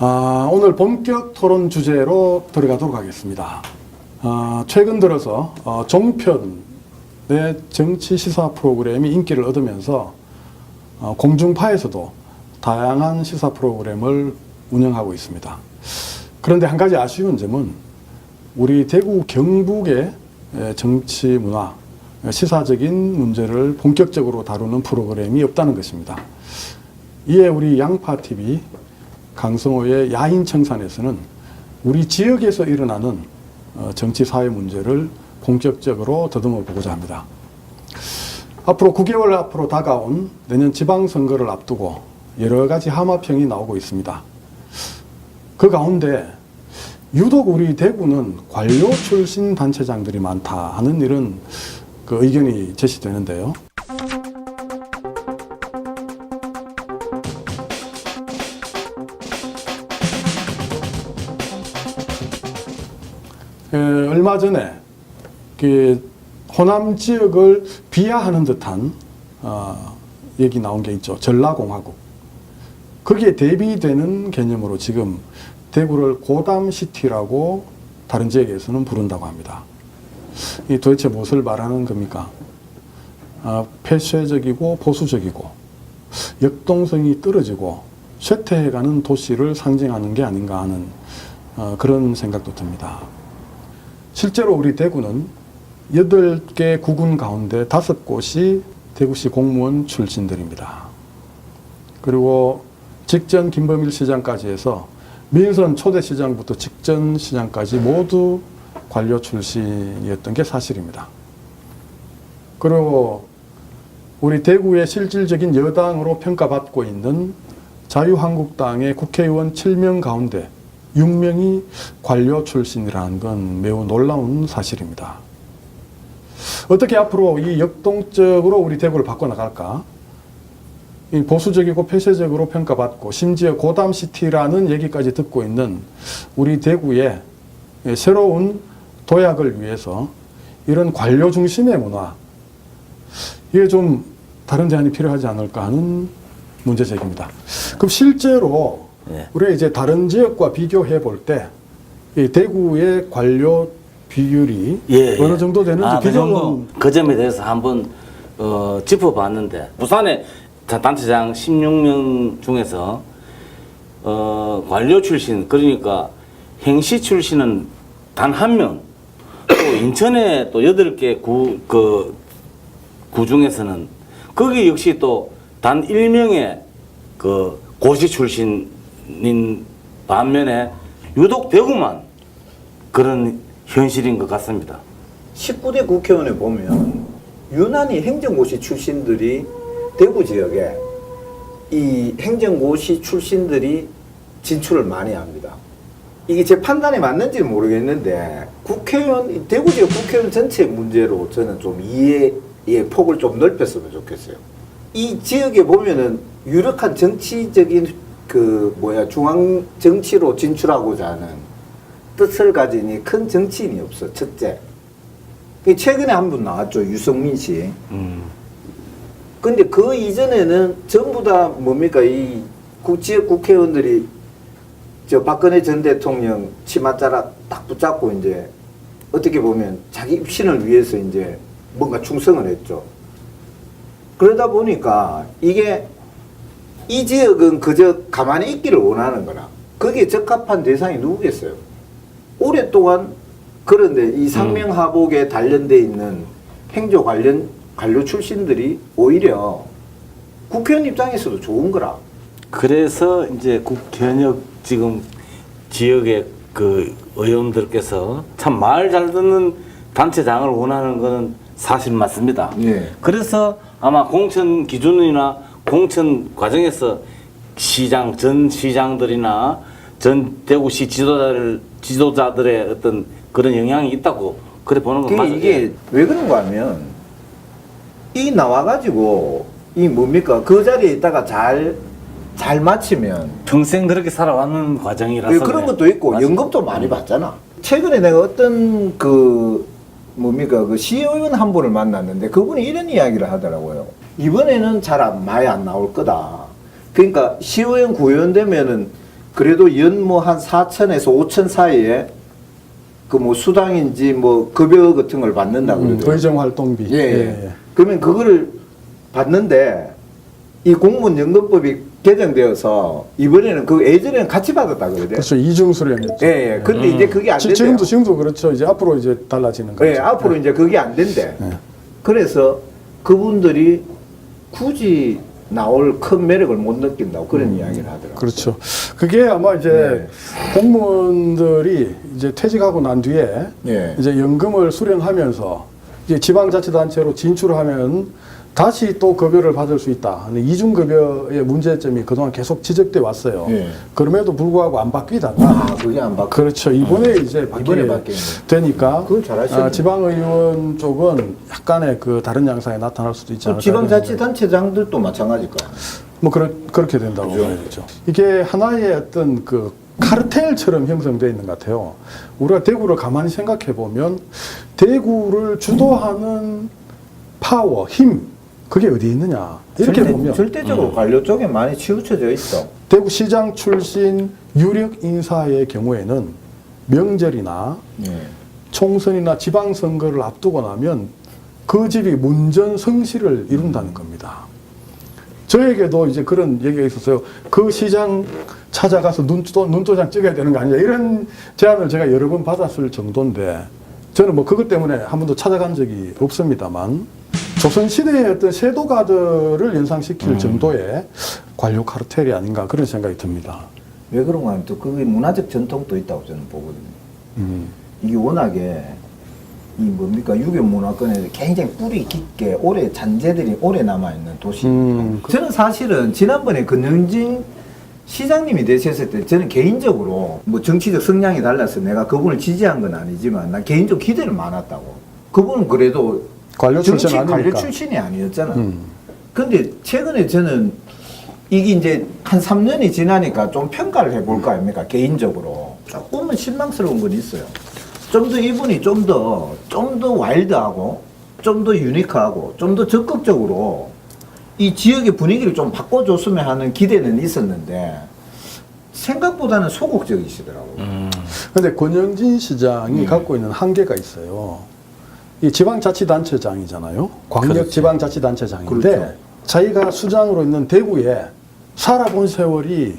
오늘 본격 토론 주제로 들어가도록 하겠습니다. 최근 들어서 종편의 정치 시사 프로그램이 인기를 얻으면서 공중파에서도 다양한 시사 프로그램을 운영하고 있습니다. 그런데 한 가지 아쉬운 점은 우리 대구 경북의 정치 문화, 시사적인 문제를 본격적으로 다루는 프로그램이 없다는 것입니다. 이에 우리 양파TV 강성호의 야인청산에서는 우리 지역에서 일어나는 정치 사회 문제를 본격적으로 더듬어 보고자 합니다. 앞으로 9개월 앞으로 다가온 내년 지방선거를 앞두고 여러 가지 함화평이 나오고 있습니다. 그 가운데 유독 우리 대구는 관료 출신 단체장들이 많다 하는 이런 의견이 제시되는데요. 얼마 전에 호남 지역을 비하하는 듯한 얘기 나온 게 있죠. 전라공화국. 거기에 대비되는 개념으로 지금 대구를 고담시티라고 다른 지역에서는 부른다고 합니다. 이 도대체 무엇을 말하는 겁니까? 폐쇄적이고 보수적이고 역동성이 떨어지고 쇠퇴해가는 도시를 상징하는 게 아닌가 하는 그런 생각도 듭니다. 실제로 우리 대구는 8개 구군 가운데 5곳이 대구시 공무원 출신들입니다. 그리고 직전 김범일 시장까지 해서 민선 초대 시장부터 직전 시장까지 모두 관료 출신이었던 게 사실입니다. 그리고 우리 대구의 실질적인 여당으로 평가받고 있는 자유한국당의 국회의원 7명 가운데 6명이 관료 출신이라는 건 매우 놀라운 사실입니다. 어떻게 앞으로 이 역동적으로 우리 대구를 바꿔나갈까? 이 보수적이고 폐쇄적으로 평가받고 심지어 고담시티라는 얘기까지 듣고 있는 우리 대구의 새로운 도약을 위해서 이런 관료 중심의 문화, 이게 좀 다른 제안이 필요하지 않을까 하는 문제 제기입니다. 그럼 실제로 우리가 이제 다른 지역과 비교해 볼 때 이 대구의 관료 비율이 어느 정도 되는지 비교는 그 점에 대해서 한번 짚어봤는데, 부산의 단체장 16명 중에서 관료 출신, 그러니까 행시 출신은 단 1명, 또 인천의 또 8개 구 중에서는 거기 역시 또 단 1명의 고시 출신인 반면에 유독 대구만 그런 현실인 것 같습니다. 19대 국회의원에 보면 유난히 행정고시 출신들이 대구 지역에 이 행정고시 출신들이 진출을 많이 합니다. 이게 제 판단이 맞는지는 모르겠는데 대구 지역 국회의원 전체 문제로 저는 좀 이해의 폭을 좀 넓혔으면 좋겠어요. 이 지역에 보면은 유력한 정치적인 중앙 정치로 진출하고자 하는 뜻을 가진 큰 정치인이 없어. 첫째. 최근에 한 분 나왔죠. 유성민 씨. 근데 그 이전에는 전부 다 뭡니까? 이 지역 국회의원들이 박근혜 전 대통령 치맛자락 딱 붙잡고 이제 어떻게 보면 자기 입신을 위해서 이제 뭔가 충성을 했죠. 그러다 보니까 이게 이 지역은 그저 가만히 있기를 원하는 거나 거기에 적합한 대상이 누구겠어요? 오랫동안 그런데 이 상명하복에 단련돼 있는 행조 관료 출신들이 오히려 국회의원 입장에서도 좋은 거라. 그래서 이제 국현역 지금 지역의 의원들께서 참 말 잘 듣는 단체장을 원하는 것은 사실 맞습니다. 그래서 아마 공천 기준이나 공천 과정에서 전 시장들이나 전 대구시 지도자들의 어떤 그런 영향이 있다고 그래 보는 건 맞아요. 이게 왜 그런가 하면 이 나와가지고 이 뭡니까 그 자리에 있다가 잘 마치면 평생 그렇게 살아왔는 과정이라서 그런 것도 있고 맞습니다. 연금도 많이 받잖아. 최근에 내가 어떤 시의원 한 분을 만났는데 그분이 이런 이야기를 하더라고요. 이번에는 많이 안 나올 거다. 그러니까 시의원 구의원 되면은 그래도 연 뭐 한 4천에서 5천 사이에 그 뭐 수당인지 뭐 급여 같은 걸 받는다고 그러더라고요. 의정 활동비. 예. 그러면 그거를 받는데 이 공무원연금법이 개정되어서 이번에는 그 예전에는 같이 받았다 그러대요. 그렇죠. 이중수령이었죠. 예, 예. 근데 이제 그게 안 된대요. 지금도 그렇죠. 이제 앞으로 이제 달라지는 거죠. 예, 앞으로 이제 그게 안 된대. 예. 그래서 그분들이 굳이 나올 큰 매력을 못 느낀다고 그런 이야기를 하더라고요. 그렇죠. 그게 아마 이제 네. 공무원들이 이제 퇴직하고 난 뒤에 예. 이제 연금을 수령하면서 이제 지방자치단체로 진출하면 다시 또 급여를 받을 수 있다. 이중급여의 문제점이 그동안 계속 지적돼 왔어요. 예. 그럼에도 불구하고 안 바뀌다가 아, 그게 안 바뀌. 그렇죠. 이번에 이제 이번에 바뀌게 바뀌네. 되니까 그걸 잘하시네. 지방의원 쪽은 약간의 그 다른 양상이 나타날 수도 있지 않을까. 지방자치단체장들도 마찬가지일까? 뭐 그렇게 된다고 그죠. 봐야죠. 이게 하나의 어떤 그 카르텔처럼 형성되어 있는 것 같아요. 우리가 대구를 가만히 생각해 보면 대구를 주도하는 파워, 힘, 그게 어디에 있느냐. 이렇게 보면 절대적으로 관료 쪽에 많이 치우쳐져 있어. 대구시장 출신 유력 인사의 경우에는 명절이나 예. 총선이나 지방선거를 앞두고 나면 그 집이 문전성시를 이룬다는 겁니다. 저에게도 이제 그런 얘기가 있었어요. 그 시장 찾아가서 눈도장 찍어야 되는 거 아니냐. 이런 제안을 제가 여러 번 받았을 정도인데 저는 뭐 그것 때문에 한 번도 찾아간 적이 없습니다만 조선시대의 어떤 세도가들을 연상시킬 정도의 관료 카르텔이 아닌가 그런 생각이 듭니다. 왜 그런가 하면 또 그게 문화적 전통도 있다고 저는 보거든요. 이게 워낙에 이 뭡니까 유교 문화권에 굉장히 뿌리 깊게 오래 잔재들이 오래 남아있는 도시입니다. 저는 사실은 지난번에 권영진 시장님이 되셨을 때 저는 개인적으로 뭐 정치적 성향이 달라서 내가 그분을 지지한 건 아니지만 난 개인적으로 기대는 많았다고. 그분은 그래도 관료 정치 출신 관료 아니니까. 출신이 아니었잖아. 근데 최근에 저는 이게 이제 한 3년이 지나니까 좀 평가를 해볼 거 아닙니까? 개인적으로. 조금은 실망스러운 건 있어요. 좀 더 이분이 좀 더 와일드하고, 좀 더 유니크하고, 좀 더 적극적으로 이 지역의 분위기를 좀 바꿔줬으면 하는 기대는 있었는데, 생각보다는 소극적이시더라고요. 근데 권영진 시장이 갖고 있는 한계가 있어요. 이 지방자치단체장이잖아요. 광역지방자치단체장인데 그렇죠. 자기가 수장으로 있는 대구에 살아본 세월이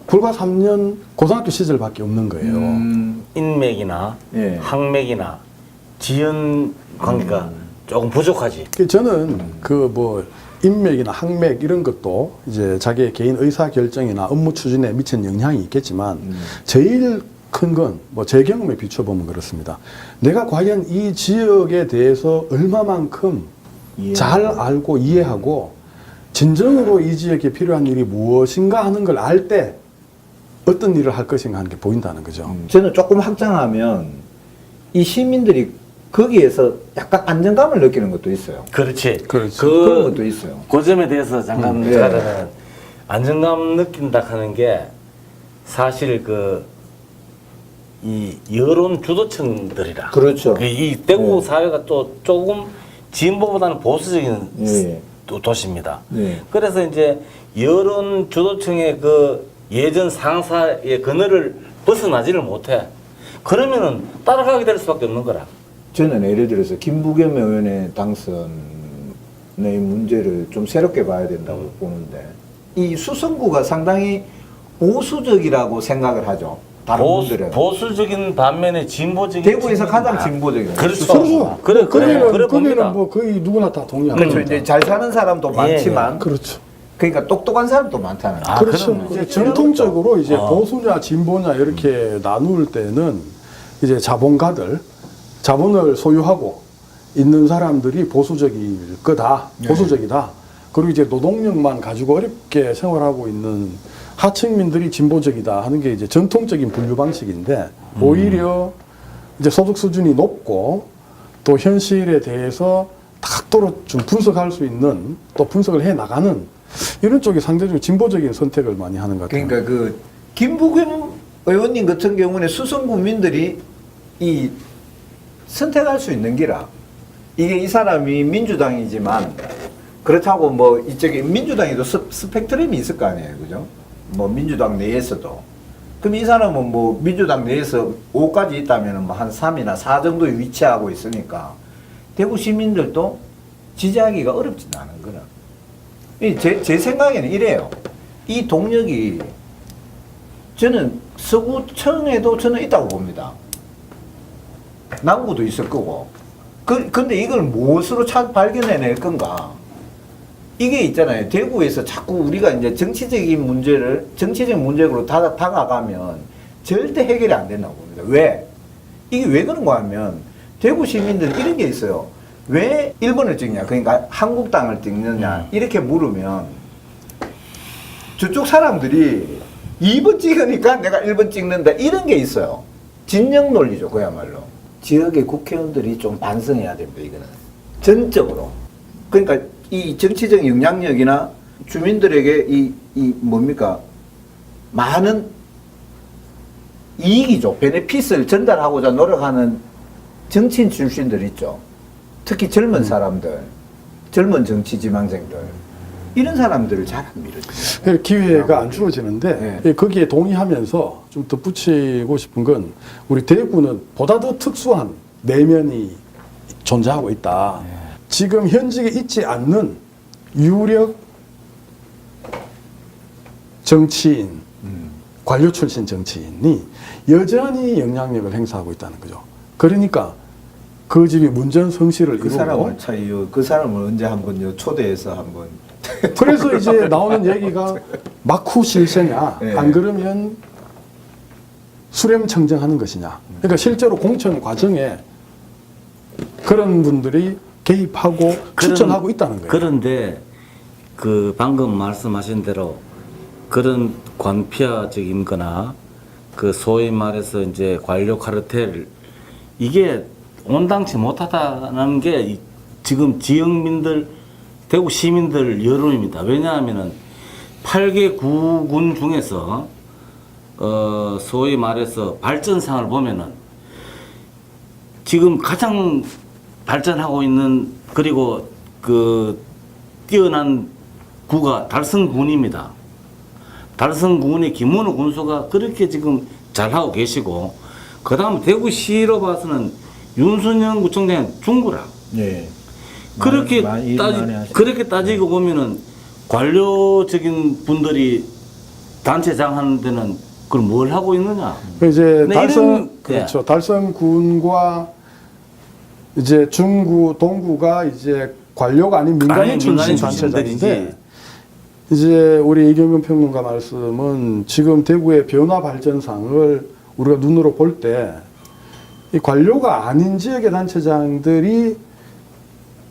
불과 3년 고등학교 시절밖에 없는 거예요. 인맥이나 예. 학맥이나 지연 관계가 조금 부족하지. 저는 그 뭐 인맥이나 학맥 이런 것도 이제 자기의 개인 의사 결정이나 업무 추진에 미친 영향이 있겠지만 제일 큰 건 뭐 제 경험에 비춰보면 그렇습니다. 내가 과연 이 지역에 대해서 얼마만큼 잘 알고 이해하고 진정으로 이 지역에 필요한 일이 무엇인가 하는 걸 알 때 어떤 일을 할 것인가 하는 게 보인다는 거죠. 저는 조금 확장하면 이 시민들이 거기에서 약간 안정감을 느끼는 것도 있어요. 그렇지. 그렇죠. 그런 것도 있어요. 그 점에 대해서 잠깐 예. 들어가자면 안정감 느낀다 하는 게 사실 이 여론 주도층들이라. 그렇죠. 이 대구 예. 사회가 또 조금 진보보다는 보수적인 예. 도시입니다. 예. 그래서 이제 여론 주도층의 그 예전 상사의 그늘을 벗어나지를 못해. 그러면은 따라가게 될 수밖에 없는 거라. 저는 예를 들어서 김부겸 의원의 당선의 문제를 좀 새롭게 봐야 된다고 보는데 이 수성구가 상당히 보수적이라고 생각을 하죠. 다른 분들은. 보수적인 반면에 진보적인 대구에서 측면이 가장 많아. 진보적이에요. 그렇죠. 그렇죠. 그래 거기는 봅니다. 뭐 거의 누구나 다 동의합니다. 그렇죠. 이제 잘 사는 사람도 예, 많지만 그렇죠. 그러니까 똑똑한 사람도 많다는 거예요. 아, 그렇죠. 그럼요. 이제 전통적으로 이제 어. 보수냐 진보냐 이렇게 나눌 때는 이제 자본가들, 자본을 소유하고 있는 사람들이 보수적일 거다, 보수적이다. 그리고 이제 노동력만 가지고 어렵게 생활하고 있는 하층민들이 진보적이다 하는 게 이제 전통적인 분류 방식인데 오히려 이제 소득 수준이 높고 또 현실에 대해서 각도로 좀 분석할 수 있는 또 분석을 해 나가는 이런 쪽이 상대적으로 진보적인 선택을 많이 하는 것 같아요. 그러니까 그 김부겸 의원님 같은 경우는 수성 국민들이 이 선택할 수 있는 기라. 이게 이 사람이 민주당이지만 그렇다고 뭐 이쪽에 민주당에도 스펙트럼이 있을 거 아니에요, 그죠? 뭐 민주당 내에서도 그럼 이 사람은 뭐 민주당 내에서 5까지 있다면 뭐 한 3이나 4 정도에 위치하고 있으니까 대구 시민들도 지지하기가 어렵진 않은 거라. 제 생각에는 이래요. 이 동력이 저는 서구청에도 저는 있다고 봅니다. 남구도 있을 거고. 근데 이걸 무엇으로 발견해낼 건가? 이게 있잖아요. 대구에서 자꾸 우리가 이제 정치적인 문제로 다가가면 절대 해결이 안 된다고 봅니다. 왜? 이게 왜 그런가 하면 대구 시민들 이런 게 있어요. 왜 1번을 찍냐? 그러니까 한국당을 찍느냐? 이렇게 물으면 저쪽 사람들이 2번 찍으니까 내가 1번 찍는다. 이런 게 있어요. 진영 논리죠. 그야말로. 지역의 국회의원들이 좀 반성해야 됩니다. 이거는. 전적으로. 그러니까 이 정치적 영향력이나 주민들에게 이 뭡니까? 많은 이익이죠. 베네핏을 전달하고자 노력하는 정치인 출신들 있죠. 특히 젊은 사람들, 젊은 정치 지망생들. 이런 사람들을 잘 안 밀어줘요. 기회가 안 주어지는데 네. 거기에 동의하면서 좀 덧붙이고 싶은 건 우리 대구는 보다 더 특수한 내면이 존재하고 있다. 네. 지금 현직에 있지 않는 유력 정치인, 관료 출신 정치인이 여전히 영향력을 행사하고 있다는 거죠. 그러니까 그 집이 문전성시를 그 이루고 그 사람을 언제 한번 초대해서 한번 그래서 이제 나오는 얘기가 막후 실세냐, 네. 안 그러면 수렴청정하는 것이냐. 그러니까 실제로 공천 과정에 그런 분들이 개입하고 추천하고 있다는 거예요. 그런데 그 방금 말씀하신 대로 그런 관피아적인 거나 그 소위 말해서 이제 관료 카르텔 이게 온당치 못하다는 게 지금 지역민들 대구 시민들 여론입니다. 왜냐하면은 8개 구군 중에서 소위 말해서 발전상을 보면은 지금 가장 발전하고 있는 그리고 그 뛰어난 구가 달성군입니다. 달성군의 김문호 군수가 그렇게 지금 잘하고 계시고 그 다음 대구시로 봐서는 윤순영 구청장은 중구라. 예. 그렇게 하시죠. 그렇게 따지고 보면은 관료적인 분들이 단체장 하는 데는 그걸 뭘 하고 있느냐? 이제 네, 달성 이런- 그렇죠. 달성군과 이제 중구, 동구가 이제 관료가 아닌 민간인 아니, 출신 민간인 단체장인데 출신들이지. 이제 우리 이경균 평론가 말씀은 지금 대구의 변화 발전상을 우리가 눈으로 볼 때 이 관료가 아닌 지역의 단체장들이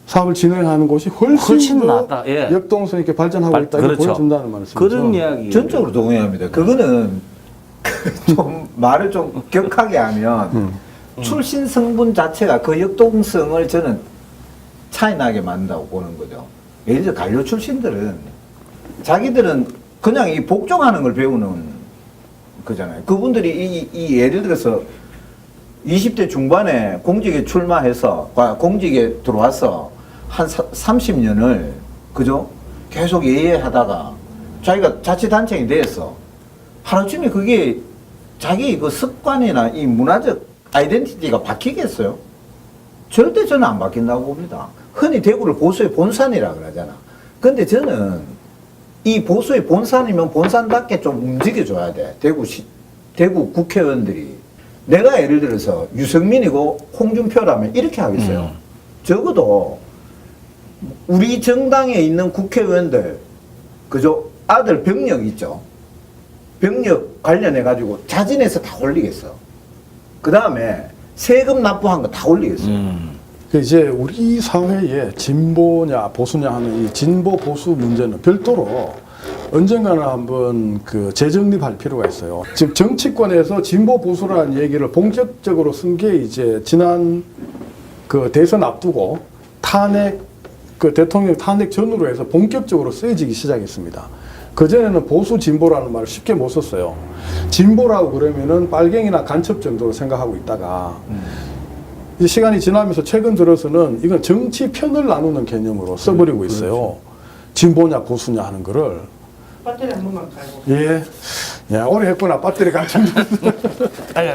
사업을 진행하는 곳이 훨씬 더 낫다. 예. 역동성 있게 발전하고 있다. 이걸 그렇죠. 보여준다는 말씀이죠. 그런 이야기. 전적으로 동의합니다. 그거는 좀 말을 좀 격하게 하면 출신 성분 자체가 그 역동성을 저는 차이 나게 만든다고 보는 거죠. 예를 들어 관료 출신들은 자기들은 그냥 이 복종하는 걸 배우는 거잖아요. 그분들이 이 예를 들어서 20대 중반에 공직에 출마해서 공직에 들어와서 한 30년을 그죠? 계속 예예하다가 자기가 자치단체장이 됐어. 하루쯤에 그게 자기 그 습관이나 이 문화적 아이덴티티가 바뀌겠어요? 절대 저는 안 바뀐다고 봅니다. 흔히 대구를 보수의 본산이라 그러잖아. 근데 저는 이 보수의 본산이면 본산답게 좀 움직여줘야 돼. 대구 국회의원들이. 내가 예를 들어서 유승민이고 홍준표라면 이렇게 하겠어요. 적어도 우리 정당에 있는 국회의원들, 그죠? 아들 병력 있죠? 병력 관련해가지고 자진해서 다 올리겠어. 그 다음에 세금 납부한 거 다 올리겠어. 이제 우리 사회에 진보냐 보수냐 하는 이 진보 보수 문제는 별도로 언젠가는 한번 그 재정립할 필요가 있어요. 지금 정치권에서 진보 보수라는 얘기를 본격적으로 쓴 게 이제 지난 그 대선 앞두고 그 대통령 탄핵 전후로 해서 본격적으로 쓰여지기 시작했습니다. 그전에는 보수 진보라는 말을 쉽게 못 썼어요. 진보라고 그러면은 빨갱이나 간첩 정도로 생각하고 있다가 이 시간이 지나면서 최근 들어서는 이건 정치 편을 나누는 개념으로 써버리고 있어요. 진보냐 보수냐 하는 거를. 배터리 한 번만 갈고. 예. 야, 오래 했구나. 배터리 감충. 아니,